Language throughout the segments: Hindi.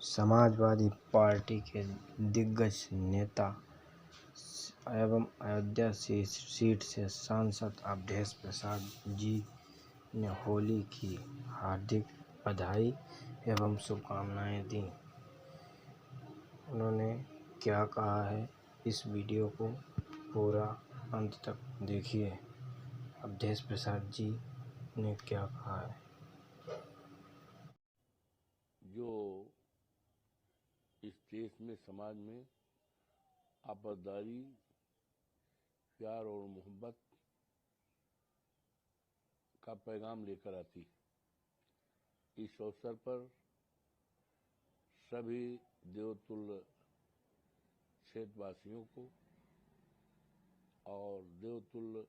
समाजवादी पार्टी के दिग्गज नेता एवं अयोध्या सीट से सांसद अवधेश प्रसाद जी ने होली की हार्दिक बधाई एवं शुभकामनाएं दी। उन्होंने क्या कहा है, इस वीडियो को पूरा अंत तक देखिए। अवधेश प्रसाद जी ने क्या कहा है। जो इस देश में, समाज में आपसदारी, प्यार और मोहब्बत का पैगाम लेकर आती, इस अवसर पर सभी देवतुल्य क्षेत्रवासियों को और देवतुल्य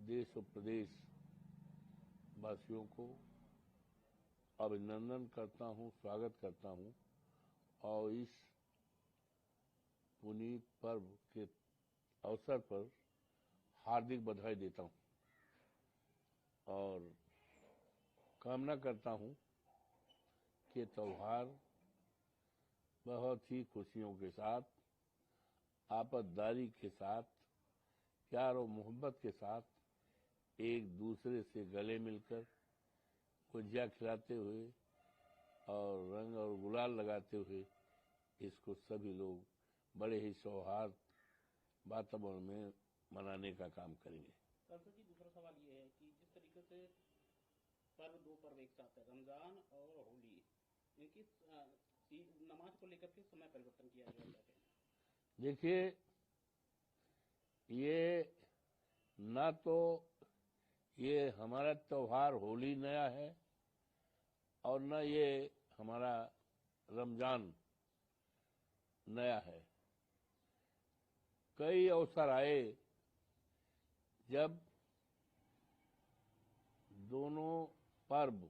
देश और प्रदेश वासियों को अभिनंदन करता हूं, स्वागत करता हूं और इस पुनीत पर्व के अवसर पर हार्दिक बधाई देता हूं और कामना करता हूं कि त्योहार बहुत ही खुशियों के साथ, आपसदारी के साथ, प्यार और मोहब्बत के साथ एक दूसरे से गले मिलकर गुजिया खिलाते हुए और रंग और गुलाल लगाते हुए इसको सभी लोग बड़े ही सौहार्द वातावरण में मनाने का काम करेंगे। सर जी, दूसरा सवाल ये है कि जिस तरीके से दो पर्व एक साथ है, रमजान और होली, इनकी नमाज को लेकर के समय परिवर्तन किया गया है। देखिए, ये ना तो ये हमारा त्योहार होली नया है और न ये हमारा रमजान नया है। कई अवसर आए जब दोनों पर्व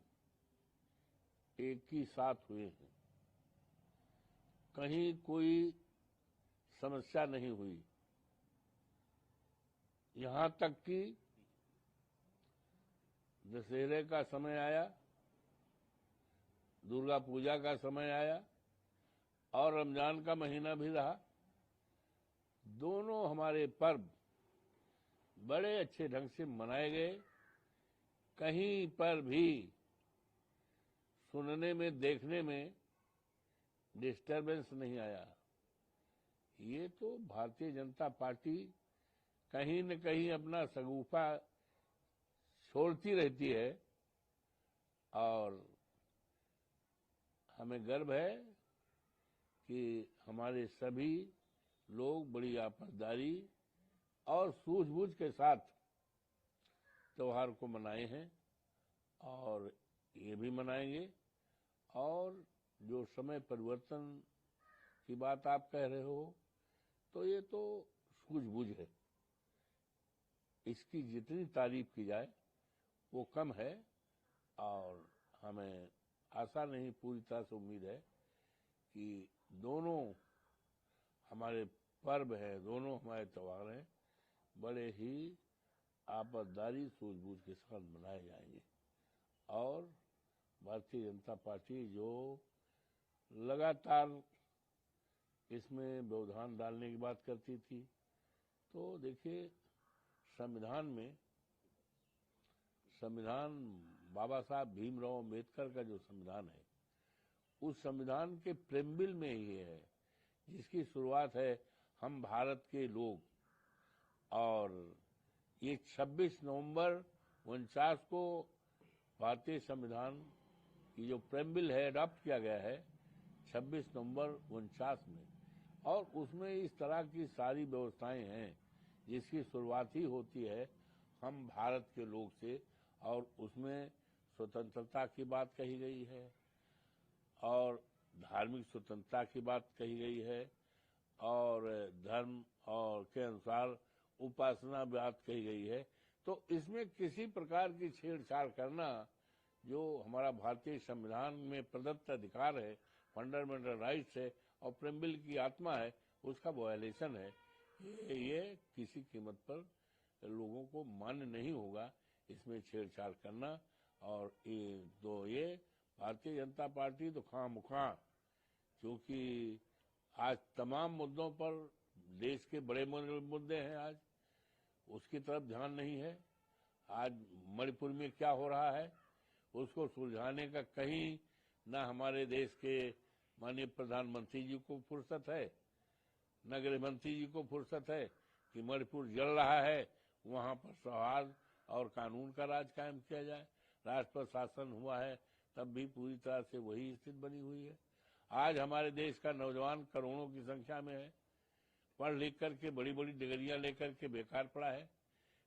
एक ही साथ हुए हैं, कहीं कोई समस्या नहीं हुई। यहां तक कि दशहरे का समय आया, दुर्गा पूजा का समय आया और रमजान का महीना भी रहा। दोनों हमारे पर्व बड़े अच्छे ढंग से मनाए गए। कहीं पर भी सुनने में, देखने में डिस्टरबेंस नहीं आया। ये तो भारतीय जनता पार्टी कहीं न कहीं अपना सगुफा छोड़ती रहती है और हमें गर्व है कि हमारे सभी लोग बड़ी आपसदारी और सूझबूझ के साथ त्योहार को मनाए हैं और ये भी मनाएंगे। और जो समय परिवर्तन की बात आप कह रहे हो, तो ये तो सूझबूझ है। इसकी जितनी तारीफ की जाए वो कम है और हमें आशा नहीं, पूरी तरह से उम्मीद है कि दोनों हमारे पर्व हैं, दोनों हमारे त्योहार हैं, बड़े ही आपसदारी सूझबूझ के साथ मनाए जाएंगे। और भारतीय जनता पार्टी जो लगातार इसमें व्यवधान डालने की बात करती थी, तो देखिए, संविधान बाबा साहब भीमराव अम्बेडकर का जो संविधान है, उस संविधान के प्रेम्बिल में ही है, जिसकी शुरुआत है हम भारत के लोग। और ये 26 नवंबर 49 को भारतीय संविधान की जो प्रेम्बिल है अडॉप्ट किया गया है 26 नवंबर 49 में, और उसमें इस तरह की सारी व्यवस्थाएं हैं जिसकी शुरुआत ही होती है हम भारत के लोग से। और उसमें स्वतंत्रता की बात कही गई है और धार्मिक स्वतंत्रता की बात कही गई है और धर्म और के अनुसार उपासना बात कही गई है। तो इसमें किसी प्रकार की छेड़छाड़ करना, जो हमारा भारतीय संविधान में प्रदत्त अधिकार है, फंडामेंटल राइट्स है और प्रेम्बिल की आत्मा है, उसका वायलेशन है। ये किसी कीमत पर लोगों को मान्य नहीं होगा इसमें छेड़छाड़ करना। और ये भारतीय जनता पार्टी तो खामखा, क्योंकि आज तमाम मुद्दों पर देश के बड़े मुद्दे हैं, आज उसकी तरफ ध्यान नहीं है। आज मणिपुर में क्या हो रहा है उसको सुलझाने का कहीं न हमारे देश के माननीय प्रधानमंत्री जी को फुर्सत है, न गृह मंत्री जी को फुर्सत है कि मणिपुर जल रहा है, वहां पर सौहार्द और कानून का राज कायम किया जाए। राष्ट्रपति शासन हुआ है तब भी पूरी तरह से वही स्थिति बनी हुई है। आज हमारे देश का नौजवान करोड़ों की संख्या में है, पढ़ लिख करके बड़ी बड़ी डिग्रियां लेकर के बेकार पड़ा है,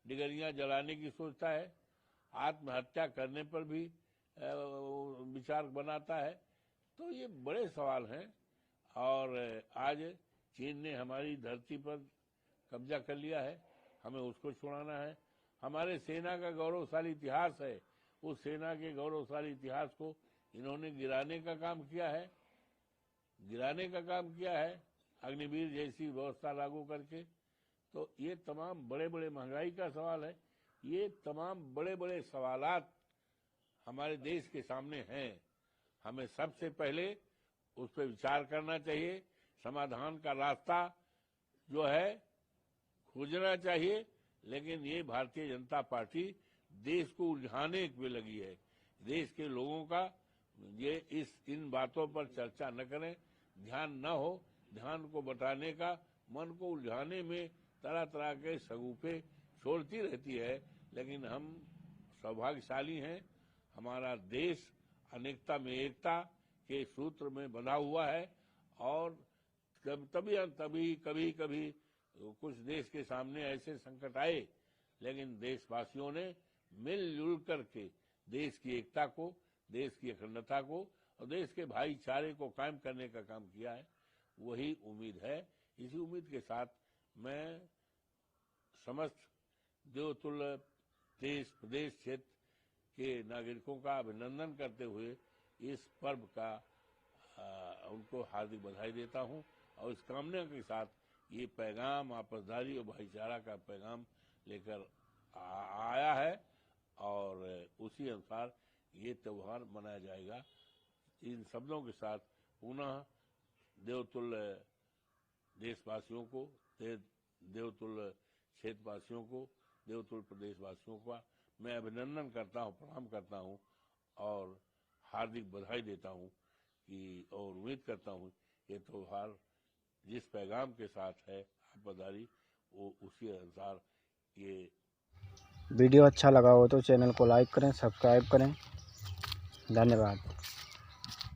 डिग्रियां जलाने की सोचता है, आत्महत्या करने पर भी विचार बनाता है। तो ये बड़े सवाल हैं और आज चीन ने हमारी धरती पर कब्जा कर लिया है, हमें उसको छुड़ाना है। हमारे सेना का गौरवशाली इतिहास है, उस सेना के गौरवशाली इतिहास को इन्होंने गिराने का काम किया है, अग्निवीर जैसी व्यवस्था लागू करके। तो ये तमाम बड़े बड़े महंगाई का सवाल है, ये तमाम बड़े बड़े सवालात हमारे देश के सामने हैं। हमें सबसे पहले उस पर विचार करना चाहिए, समाधान का रास्ता जो है खोजना चाहिए। लेकिन ये भारतीय जनता पार्टी देश को उलझाने में लगी है। देश के लोगों का ये इन बातों पर चर्चा न करें, ध्यान न हो, ध्यान को बटाने का, मन को उलझाने में तरह तरह के सगुफे छोड़ती रहती है। लेकिन हम सौभाग्यशाली हैं, हमारा देश अनेकता में एकता के सूत्र में बंधा हुआ है और कभी कुछ देश के सामने ऐसे संकट आए, लेकिन देशवासियों ने मिलजुल करके देश की एकता को, देश की अखंडता को और देश के भाईचारे को कायम करने का काम किया है। वही उम्मीद है। इसी उम्मीद के साथ मैं समस्त देवतुल्य देश प्रदेश क्षेत्र के नागरिकों का अभिनंदन करते हुए इस पर्व का उनको हार्दिक बधाई देता हूं और इस कामना के साथ ये पैगाम आपसदारी और भाईचारा का पैगाम लेकर आया है और उसी अनुसार ये त्यौहार मनाया जाएगा। इन शब्दों के साथ पुनः देवतुल्य देशवासियों को, देवतुल्य क्षेत्रवासियों को, देवतुल्य प्रदेशवासियों का मैं अभिनंदन करता हूं, प्रणाम करता हूं और हार्दिक बधाई देता हूं कि और उम्मीद करता हूं ये त्योहार जिस पैगाम के साथ है आपदारी, वो उसी अनुसार ये। वीडियो अच्छा लगा हो तो चैनल को लाइक करें, सब्सक्राइब करें। धन्यवाद।